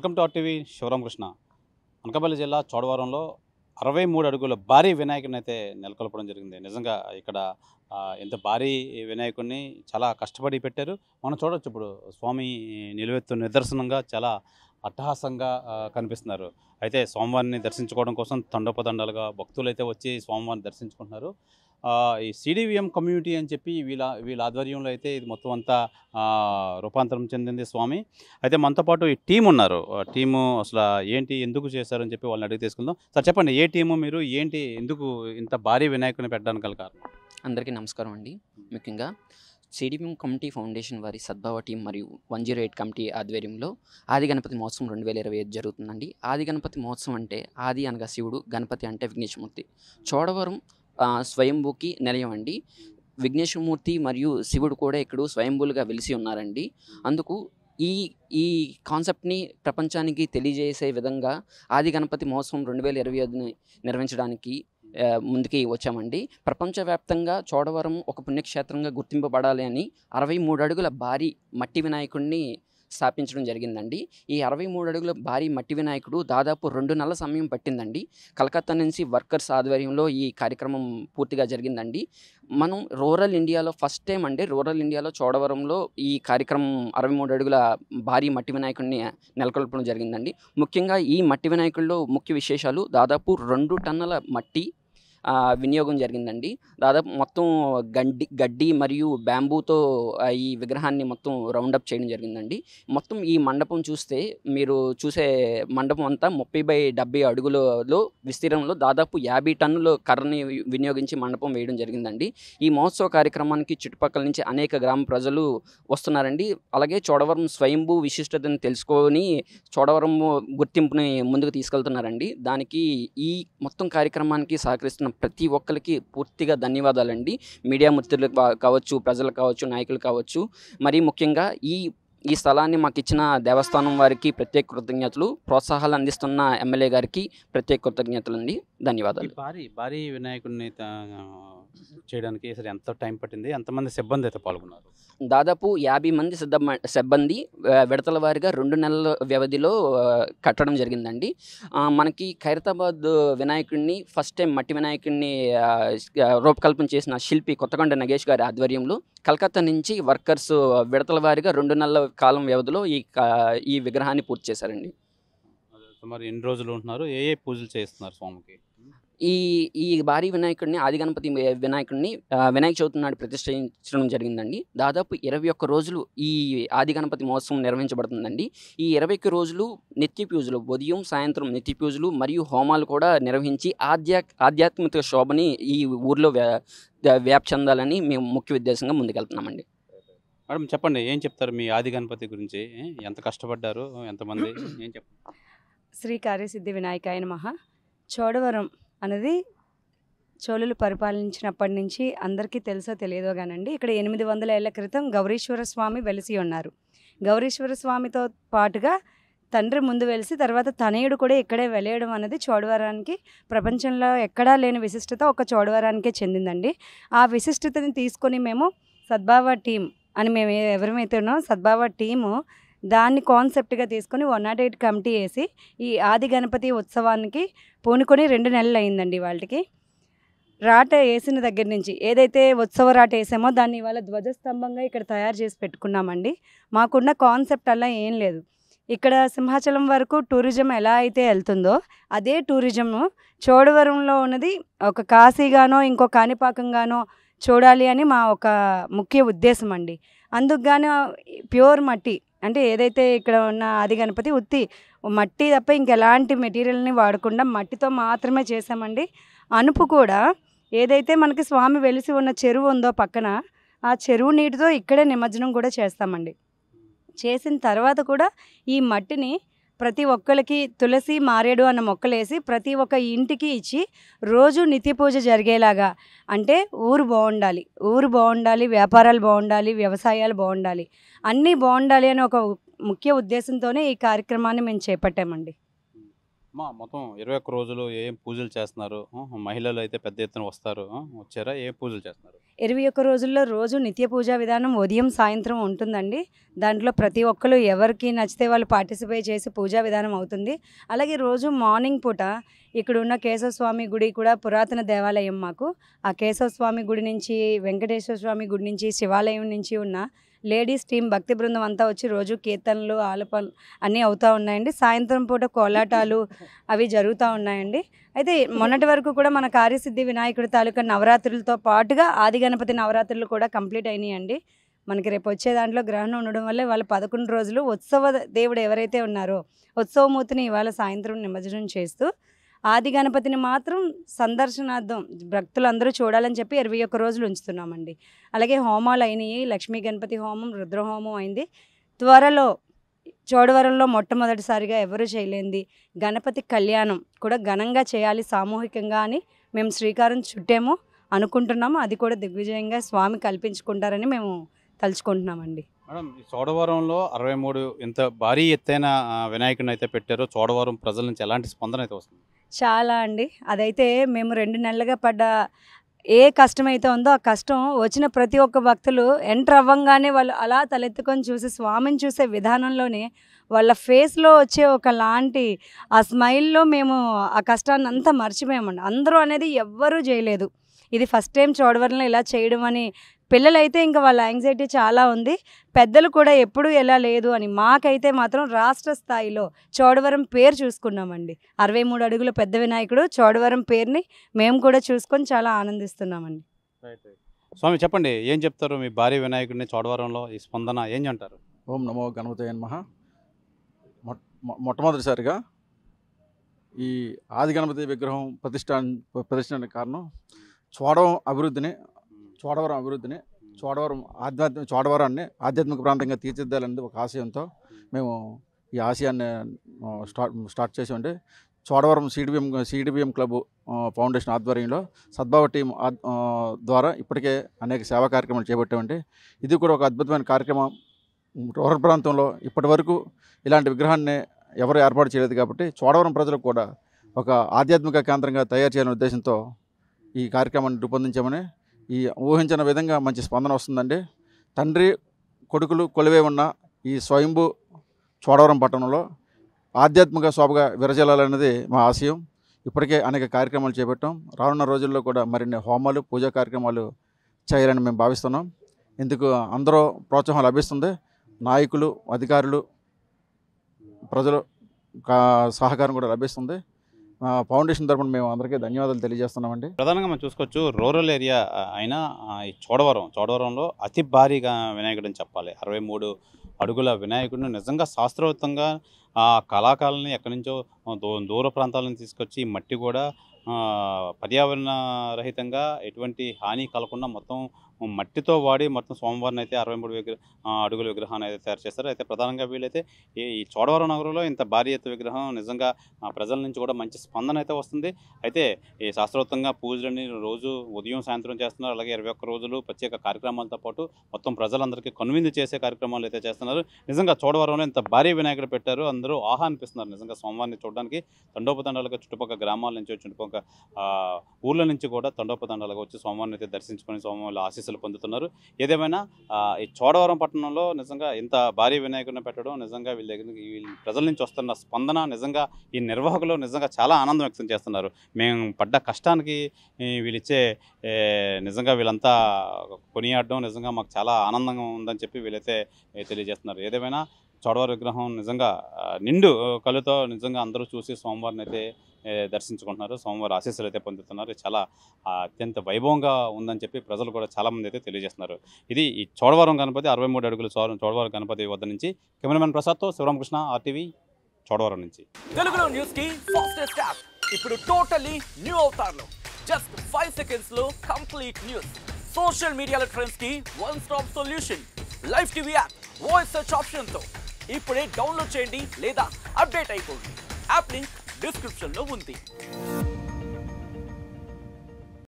Welcome to RTV Sivaramakrishna. Anakapalli జిల్లా చోడవరంలో 63 అడుగుల భారీ వినాయకుడిని అయితే నెలకొల్పడం జరిగింది. నిజంగా ఇక్కడ ఇంత భారీ వినాయకుడిని చాలా కష్టపడి పెట్టారు. మనం చూడొచ్చు ఇప్పుడు స్వామి నిలువెత్తు నిదర్శనంగా చాలా అట్టహాసంగా కనిపిస్తున్నారు. అయితే స్వామివారిని దర్శించుకోవడం కోసం తండోపతండాలుగా భక్తులు అయితే వచ్చి స్వామివారిని దర్శించుకుంటున్నారు. ఈ సిడివిఎం కమ్యూనిటీ అని చెప్పి వీళ్ళ ఆధ్వర్యంలో అయితే ఇది మొత్తం అంతా రూపాంతరం చెందింది స్వామి. అయితే మనతో పాటు ఈ టీం ఉన్నారు. టీము అసలు ఏంటి, ఎందుకు చేశారని చెప్పి వాళ్ళని అడిగి తీసుకుందాం. సార్ చెప్పండి, ఏ టీము మీరు, ఏంటి, ఎందుకు ఇంత భారీ వినాయకుడిని పెట్టడానికి గల కారణం? అందరికీ నమస్కారం అండి. ముఖ్యంగా సిడిపిఎం కమిటీ ఫౌండేషన్ వారి సద్భావ టీం మరియు 108 కమిటీ ఆధ్వర్యంలో ఆది గణపతి మహోత్సవం 2025 జరుగుతుందండి. ఆది గణపతి మహోత్సవం అంటే ఆది అనగా శివుడు, గణపతి అంటే విఘ్నేశ్వరమూర్తి. చోడవరం స్వయంభూకి నిలయం అండి. విఘ్నేశ్వరమూర్తి మరియు శివుడు కూడా ఇక్కడ స్వయంభూలుగా వెలిసి ఉన్నారండి. అందుకు ఈ ఈ కాన్సెప్ట్ని ప్రపంచానికి తెలియజేసే విధంగా ఆది గణపతి మహోత్సవం 2025ని నిర్వహించడానికి ముందుకి వచ్చామండి. ప్రపంచవ్యాప్తంగా చోడవరం ఒక పుణ్యక్షేత్రంగా గుర్తింపబడాలి అని 63 అడుగుల భారీ మట్టి వినాయకుడిని స్థాపించడం జరిగిందండి. ఈ 63 అడుగుల భారీ మట్టి వినాయకుడు దాదాపు 2 నెలల సమయం పట్టిందండి. కలకత్తా నుంచి వర్కర్స్ ఆధ్వర్యంలో ఈ కార్యక్రమం పూర్తిగా జరిగిందండి. మనం రూరల్ ఇండియాలో ఫస్ట్ టైం అండి, రూరల్ ఇండియాలో చోడవరంలో ఈ కార్యక్రమం 63 అడుగుల భారీ మట్టి వినాయకుడిని నెలకొల్పడం జరిగిందండి. ముఖ్యంగా ఈ మట్టి వినాయకుడిలో ముఖ్య విశేషాలు దాదాపు 2 టన్నుల మట్టి వినియోగం జరిగిందండి. దాదాపు మొత్తం గడ్డి మరియు బ్యాంబూతో ఈ విగ్రహాన్ని మొత్తం రౌండప్ చేయడం జరిగిందండి. మొత్తం ఈ మండపం చూస్తే మీరు చూసే మండపం అంతా 30x70 అడుగులలో విస్తీర్ణంలో దాదాపు 50 టన్నుల కర్రని వినియోగించి మండపం వేయడం జరిగిందండి. ఈ మహోత్సవ కార్యక్రమానికి చుట్టుపక్కల నుంచి అనేక గ్రామ ప్రజలు వస్తున్నారండి. అలాగే చోడవరం స్వయంభూ విశిష్టతను తెలుసుకొని చోడవరం గుర్తింపుని ముందుకు తీసుకెళ్తున్నారండి. దానికి ఈ మొత్తం కార్యక్రమానికి సహకరిస్తున్న ప్రతి ఒక్కరికి పూర్తిగా ధన్యవాదాలండి. మీడియా మిత్రులకు కావచ్చు, ప్రజలు కావచ్చు, నాయకులు కావచ్చు. మరీ ముఖ్యంగా ఈ స్థలాన్ని మాకు ఇచ్చిన దేవస్థానం వారికి ప్రత్యేక కృతజ్ఞతలు, ప్రోత్సాహాలు అందిస్తున్న ఎమ్మెల్యే గారికి ప్రత్యేక కృతజ్ఞతలు అండి. ధన్యవాదాలు. భారీ వినాయకుడిని చేయడానికి అసలు ఎంత టైం పట్టింది, ఎంతమంది సిబ్బంది అయితే పాల్గొన్నారు? దాదాపు 50 మంది సిబ్బంది విడతల వారిగా 2 నెలల వ్యవధిలో కట్టడం జరిగిందండి. మనకి ఖైరతాబాద్ వినాయకుడిని ఫస్ట్ టైం మట్టి వినాయకుడిని రూపకల్పన చేసిన శిల్పి కొత్తకొండ నగేష్ గారి ఆధ్వర్యంలో కలకత్తా నుంచి వర్కర్స్ విడతల వారిగా 2 నెలల కాలం వ్యవధిలో ఈ విగ్రహాన్ని పూర్తి చేశారండి. మరి ఎన్ని రోజులు ఉంటున్నారు, ఏ పూజలు చేస్తున్నారు స్వామికి? ఈ భారీ వినాయకుడిని, ఆది గణపతి వినాయకుడిని వినాయక చవితి నాడు ప్రతిష్ఠించడం జరిగిందండి. దాదాపు 21 రోజులు ఈ ఆది గణపతి మహోత్సవం నిర్వహించబడుతుందండి. ఈ 21 రోజులు నిత్య పూజలు, ఉదయం సాయంత్రం నిత్య పూజలు మరియు హోమాలు కూడా నిర్వహించి ఆధ్యాత్మిక శోభని ఈ ఊర్లో వ్యాప్తి చెందాలని మేము ముఖ్య ఉద్దేశంగా ముందుకెళ్తున్నామండి. మేడం చెప్పండి, ఏం చెప్తారు మీ ఆది గణపతి గురించి? ఎంత కష్టపడ్డారు, ఎంతమంది, ఏం చెప్తారు? శ్రీ కార్యసిద్ధి వినాయకాయ నమః. చోడవరం అనేది చోళులు పరిపాలించినప్పటి నుంచి అందరికీ తెలుసో తెలియదో కానండి, ఇక్కడ 800 ఏళ్ల క్రితం గౌరీశ్వర స్వామి వెలిసి ఉన్నారు. గౌరీశ్వర స్వామితో పాటుగా తండ్రి ముందు వెలిసి తర్వాత తనయుడు కూడా ఇక్కడే వెలియడం అనేది చోడవరానికి ప్రపంచంలో ఎక్కడా లేని విశిష్టత ఒక చోడవరానికే చెందిందండి. ఆ విశిష్టతని తీసుకొని మేము సద్భావ టీం అని మేము ఎవరైతే ఉన్నామో సద్భావ టీము దాన్ని కాన్సెప్ట్గా తీసుకొని 108 కమిటీ వేసి ఈ ఆది గణపతి ఉత్సవానికి పూనుకొని 2 నెలలు అయిందండి. వాళ్ళకి రాట వేసిన దగ్గర నుంచి ఏదైతే ఉత్సవ రాట వేసామో దాన్ని ఇవాళ ధ్వజస్తంభంగా ఇక్కడ తయారు చేసి పెట్టుకున్నామండి. మాకున్న కాన్సెప్ట్ అలా ఏం లేదు. ఇక్కడ సింహాచలం వరకు టూరిజం ఎలా అయితే వెళ్తుందో అదే టూరిజము చోడవరంలో ఉన్నది ఒక కాశీగానో ఇంకో కాణిపాకంగానో చూడాలి అని మా ఒక ముఖ్య ఉద్దేశం అండి. అందుకుగాను ప్యూర్ మట్టి అంటే ఏదైతే ఇక్కడ ఉన్న ఆది గణపతి ఉత్తి మట్టి తప్ప ఇంకెలాంటి మెటీరియల్ని వాడకుండా మట్టితో మాత్రమే చేసామండి. అనుపు కూడా ఏదైతే మనకి స్వామి వెలిసి ఉన్న చెరువు ఉందో పక్కన, ఆ చెరువు నీటితో ఇక్కడే నిమజ్జనం కూడా చేస్తామండి. చేసిన తర్వాత కూడా ఈ మట్టిని ప్రతి ఒక్కరికి తులసి మారేడు అన్న మొక్కలేసి ప్రతి ఒక్క ఇంటికి ఇచ్చి రోజు నిత్య పూజ జరిగేలాగా, అంటే ఊరు బాగుండాలి, వ్యాపారాలు బాగుండాలి, వ్యవసాయాలు బాగుండాలి, అన్నీ బాగుండాలి అని ఒక ముఖ్య ఉద్దేశంతోనే ఈ కార్యక్రమాన్ని మేము చేపట్టామండి. మొత్తం 21 రోజులు ఏం పూజలు చేస్తున్నారు? మహిళలు అయితే పెద్ద ఎత్తున వస్తారు. వచ్చారా? ఏ పూజలు చేస్తున్నారు? 21 రోజుల్లో రోజు నిత్య పూజా విధానం ఉదయం సాయంత్రం ఉంటుందండి. దాంట్లో ప్రతి ఒక్కరు ఎవరికి నచ్చితే వాళ్ళు పార్టిసిపేట్ చేసి పూజా విధానం అవుతుంది. అలాగే రోజు మార్నింగ్ పూట ఇక్కడ ఉన్న కేశవ స్వామి గుడి కూడా పురాతన దేవాలయం మాకు. ఆ కేశవ స్వామి గుడి నుంచి, వెంకటేశ్వర స్వామి గుడి నుంచి, శివాలయం నుంచి ఉన్న లేడీస్ టీం భక్తి బృందం అంతా వచ్చి రోజు కీర్తనలు ఆలపలు అన్నీ అవుతూ ఉన్నాయండి. సాయంత్రం పూట కోలాటాలు అవి జరుగుతూ ఉన్నాయండి. అయితే మొన్నటి వరకు కూడా మన కార్యసిద్ధి వినాయకుడి తాలూకా నవరాత్రులతో పాటుగా ఆది గణపతి నవరాత్రులు కూడా కంప్లీట్ అయినాయండి. మనకి రేపు వచ్చే దాంట్లో గ్రహణం ఉండడం వల్ల వాళ్ళ 11 రోజులు ఉత్సవ దేవుడు ఎవరైతే ఉన్నారో ఉత్సవమూర్తిని ఇవాళ సాయంత్రం నిమజ్జనం చేస్తూ ఆది గణపతిని మాత్రం సందర్శనార్థం భక్తులందరూ చూడాలని చెప్పి 21 రోజులు ఉంచుతున్నామండి. అలాగే హోమాలు అయినాయి. లక్ష్మీ గణపతి హోమం, రుద్రహోమం అయింది. త్వరలో చోడవరంలో మొట్టమొదటిసారిగా ఎవరు చేయలేంది గణపతి కళ్యాణం కూడా ఘనంగా చేయాలి సామూహికంగా అని మేము శ్రీకారం చుట్టాము, అనుకుంటున్నాము. అది కూడా దిగ్విజయంగా స్వామి కల్పించుకుంటారని మేము తలుచుకుంటున్నామండి. మేడం, ఈ చోడవరంలో 63 ఇంత భారీ ఎత్తైన వినాయకుడిని అయితే పెట్టారో చోడవరం ప్రజల నుంచి ఎలాంటి స్పందన అయితే వస్తుంది? చాలా అండి. అదైతే మేము 2 నెలలుగా పడ్డ ఏ కష్టమైతే ఉందో ఆ కష్టం వచ్చిన ప్రతి ఒక్క భక్తులు ఎంటర్ అవ్వంగానే వాళ్ళు అలా తలెత్తుకొని చూసి స్వామిని చూసే విధానంలోనే వాళ్ళ ఫేస్లో వచ్చే ఒకలాంటి ఆ స్మైల్లో మేము ఆ కష్టాన్ని అంతా మర్చిపోయామండి. అందరూ అనేది ఎవ్వరూ చేయలేదు. ఇది ఫస్ట్ టైం చోడవరంలో ఇలా చేయడం అని పిల్లలైతే ఇంకా వాళ్ళ యాంగ్జైటీ చాలా ఉంది. పెద్దలు కూడా ఎప్పుడూ ఎలా లేదు అని. మాకైతే మాత్రం రాష్ట్ర స్థాయిలో చోడవరం పేరు చూసుకున్నామండి. 63 అడుగుల పెద్ద వినాయకుడు చోడవరం పేరుని మేము కూడా చూసుకొని చాలా ఆనందిస్తున్నామండి. స్వామి చెప్పండి, ఏం చెప్తారు మీ భారీ వినాయకుడిని చోడవరంలో ఈ స్పందన ఏం అంటారు? ఓం నమో గణపతయ నమః. మొట్టమొదటిసారిగా ఈ ఆది గణపతి విగ్రహం ప్రతిష్ఠానికి కారణం చోడవరం అభివృద్ధిని చోడవరాన్ని ఆధ్యాత్మిక ప్రాంతంగా తీర్చిదిద్దాలనేది ఒక ఆశయంతో మేము ఈ ఆశయాన్ని స్టార్ట్ చేసామండి. చోడవరం సిడిబిఎం క్లబ్ ఫౌండేషన్ ఆధ్వర్యంలో సద్భావ టీం ద్వారా ఇప్పటికే అనేక సేవా కార్యక్రమాలు చేపట్టామండి. ఇది కూడా ఒక అద్భుతమైన కార్యక్రమం. రూరల్ ప్రాంతంలో ఇప్పటి వరకు ఇలాంటి విగ్రహాన్ని ఎవరు ఏర్పాటు చేయలేదు కాబట్టి చోడవరం ప్రజలకు కూడా ఒక ఆధ్యాత్మిక కేంద్రంగా తయారు చేయాలనే ఉద్దేశంతో ఈ కార్యక్రమాన్ని రూపొందించామని, ఈ ఊహించిన విధంగా మంచి స్పందన వస్తుందండి. తండ్రి కొడుకులు కొలువై ఉన్న ఈ స్వయంభూ చోడవరం పట్టణంలో ఆధ్యాత్మిక శోభగా విరజల్లాలన్నది మా ఆశయం. ఇప్పటికే అనేక కార్యక్రమాలు చేపట్టాం. రానున్న రోజుల్లో కూడా మరిన్ని హోమాలు, పూజా కార్యక్రమాలు చేయాలని మేము భావిస్తున్నాం. ఇందుకు అందరూ ప్రోత్సాహం లభిస్తుంది. నాయకులు, అధికారులు, ప్రజలు సహకారం కూడా లభిస్తుంది. ఫౌండేషన్ తరపున మేము అందరికీ ధన్యవాదాలు తెలియజేస్తున్నామండి. ప్రధానంగా మనం చూసుకోవచ్చు, రూరల్ ఏరియా అయినా ఈ చోడవరంలో అతి భారీగా వినాయకుడు అని చెప్పాలి. 63 అడుగుల వినాయకుడిని నిజంగా శాస్త్రోక్తంగా కళాకారులని ఎక్కడి నుంచో దూర ప్రాంతాల నుంచి తీసుకొచ్చి మట్టి కూడా పర్యావరణ రహితంగా ఎటువంటి హాని కలగకుండా మొత్తం మట్టితో వాడి మొత్తం స్వామివారిని అయితే 63 అడుగుల విగ్రహాన్ని అయితే తయారు చేస్తారు. అయితే ప్రధానంగా వీళ్ళైతే ఈ చోడవరం నగరంలో ఇంత భారీ ఎత్తు విగ్రహం నిజంగా ప్రజల నుంచి కూడా మంచి స్పందన అయితే వస్తుంది. అయితే ఈ శాస్త్రోక్తంగా పూజలని రోజు ఉదయం సాయంత్రం చేస్తున్నారు. అలాగే 21 రోజులు ప్రత్యేక కార్యక్రమాలతో పాటు మొత్తం ప్రజలందరికీ కనువిందు చేసే కార్యక్రమాలు అయితే చేస్తున్నారు. నిజంగా చోడవరంలో ఇంత భారీ వినాయకుడు పెట్టారు. అందరూ ఆహ్వానిపిస్తున్నారు నిజంగా స్వామివారిని చూడడానికి. తండోపతండాలుగా చుట్టుపక్కల గ్రామాల నుంచి, చుట్టుపక్కల ఊర్ల నుంచి కూడా తండోపతండాలుగా వచ్చి స్వామివారిని అయితే దర్శించుకొని స్వామివారి ఆశీస్సులు పొందుతున్నారు. ఏదేమైనా ఈ చోడవరం పట్టణంలో నిజంగా ఇంత భారీ వినాయకుడిని పెట్టడం నిజంగా వీళ్ళ ప్రజల నుంచి వస్తున్న స్పందన నిజంగా ఈ నిర్వాహకులు నిజంగా చాలా ఆనందం వ్యక్తం చేస్తున్నారు. మేము పడ్డ కష్టానికి వీళ్ళిచ్చే నిజంగా వీళ్ళంతా కొనియాడడం నిజంగా మాకు చాలా ఆనందంగా ఉందని చెప్పి వీళ్ళైతే తెలియజేస్తున్నారు. ఏదేమైనా చోడవరం విగ్రహం నిజంగా నిండు కళ్ళతో నిజంగా అందరూ చూసి స్వామివారిని అయితే దర్శించుకుంటున్నారు. స్వామివారి ఆశీస్సులు అయితే పొందుతున్నారు. చాలా అత్యంత వైభవంగా ఉందని చెప్పి ప్రజలు కూడా చాలామంది అయితే తెలియజేస్తున్నారు. ఇది ఈ చోడవరం గణపతి 63 అడుగుల చోడవరం గణపతి వద్ద నుంచి కెమెరామెన్ ప్రసాద్తో శివరామకృష్ణ, RTV చోడవరం నుంచి. తెలుగులో న్యూస్ కి ఫాస్టెస్ట్ యాప్ ఇప్పుడు టోటల్లీ న్యూ అవతార్లో జస్ట్ 5 seconds లో కంప్లీట్ న్యూస్. సోషల్ మీడియాలో ట్రెండ్స్ కి one stop solution. Live TV app voice search option తో ఇప్పుడే డౌన్లోడ్ చేయండి లేదా అప్డేట్ అయిపోండి. యాప్ లింక్ డిస్క్రిప్షన్ లో ఉంది.